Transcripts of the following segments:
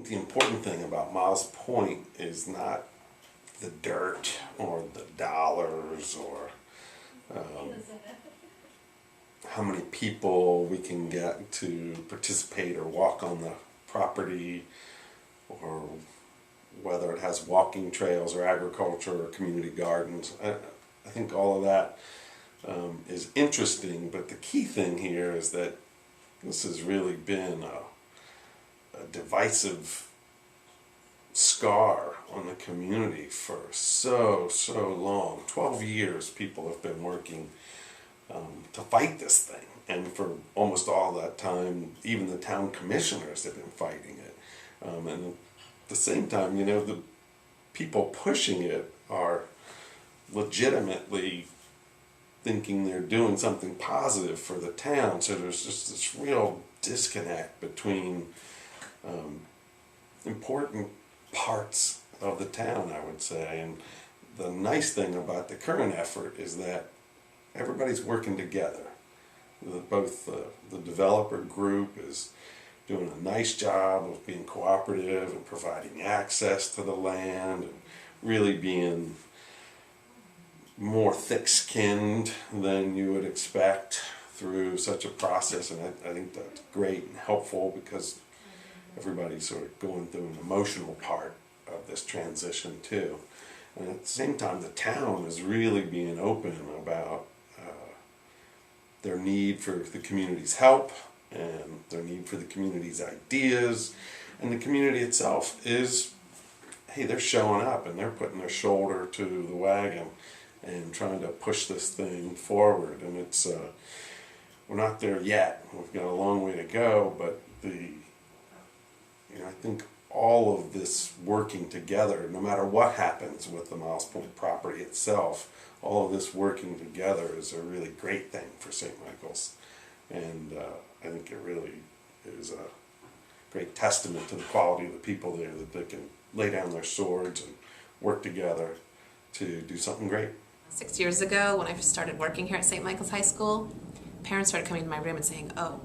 the important thing about Miles Point is not the dirt or the dollars or how many people we can get to participate or walk on the property, or whether it has walking trails or agriculture or community gardens. I think all of that is interesting, but the key thing here is that this has really been a divisive scar on the community for so long. 12 years people have been working to fight this thing, and for almost all that time even the town commissioners have been fighting it, and at the same time, you know, the people pushing it are legitimately thinking they're doing something positive for the town. So there's just this real disconnect between important parts of the town, I would say. And the nice thing about the current effort is that everybody's working together. Both the developer group is doing a nice job of being cooperative and providing access to the land and really being more thick-skinned than you would expect through such a process. And I think that's great and helpful because everybody's sort of going through an emotional part of this transition too. And at the same time, the town is really being open about their need for the community's help and their need for the community's ideas. And the community itself is, hey, they're showing up and they're putting their shoulder to the wagon and trying to push this thing forward. And it's we're not there yet. We've got a long way to go, but I think all of this working together, no matter what happens with the Miles Point property itself, all of this working together is a really great thing for St. Michael's. And I think it really is a great testament to the quality of the people there, that they can lay down their swords and work together to do something great. 6 years ago, when I first started working here at St. Michael's High School, parents started coming to my room and saying, "Oh,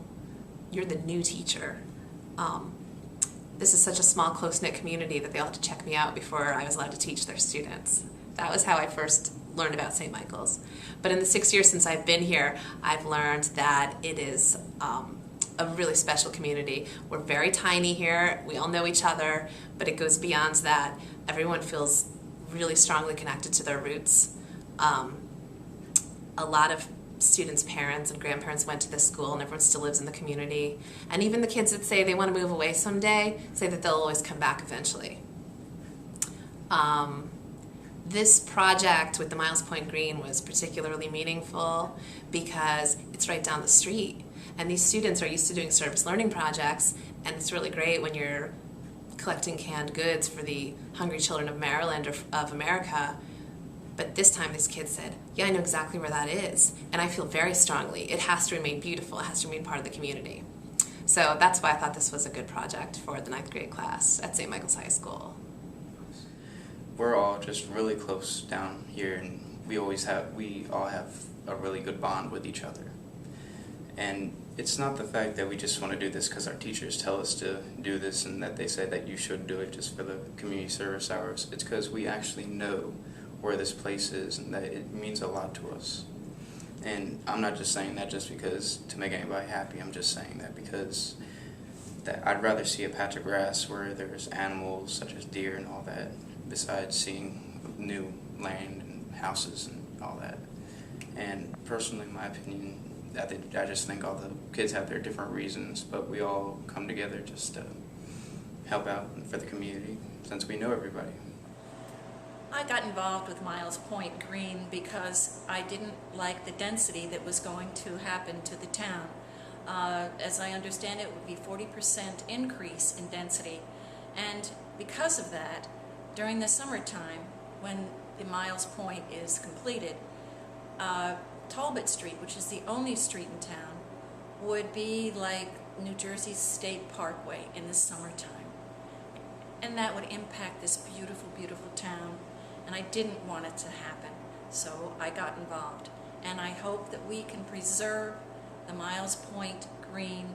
you're the new teacher. This is such a small, close-knit community that they all had to check me out before I was allowed to teach their students." That was how I first learned about St. Michael's. But in the 6 years since I've been here, I've learned that it is a really special community. We're very tiny here. We all know each other, but it goes beyond that. Everyone feels really strongly connected to their roots. A lot of students' parents and grandparents went to this school, and everyone still lives in the community. And even the kids that say they want to move away someday say that they'll always come back eventually. This project with the Miles Point Green was particularly meaningful because it's right down the street. And these students are used to doing service learning projects, and it's really great when you're collecting canned goods for the hungry children of Maryland or of America. But this time these kids said, "Yeah, I know exactly where that is, and I feel very strongly it has to remain beautiful, it has to remain part of the community." So that's why I thought this was a good project for the 9th grade class at St. Michael's High School. We're all just really close down here, and we all have a really good bond with each other. And it's not the fact that we just want to do this because our teachers tell us to do this and that they say that you should do it just for the community service hours. It's because we actually know where this place is and that it means a lot to us. And I'm not just saying that just because to make anybody happy. I'm just saying that because I'd rather see a patch of grass where there's animals such as deer and all that, besides seeing new land and houses and all that. And personally, in my opinion, I just think all the kids have their different reasons, but we all come together just to help out for the community since we know everybody. I got involved with Miles Point Green because I didn't like the density that was going to happen to the town. As I understand it, would be 40% increase in density. And because of that, during the summertime, when the Miles Point is completed, Talbot Street, which is the only street in town, would be like New Jersey's State Parkway in the summertime. And that would impact this beautiful, beautiful town. And I didn't want it to happen, so I got involved. And I hope that we can preserve the Miles Point Green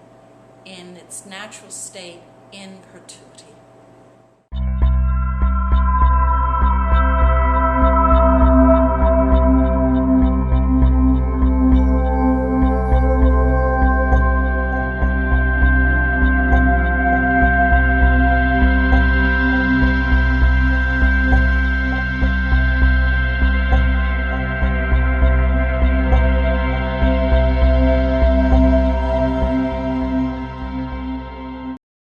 in its natural state in perpetuity.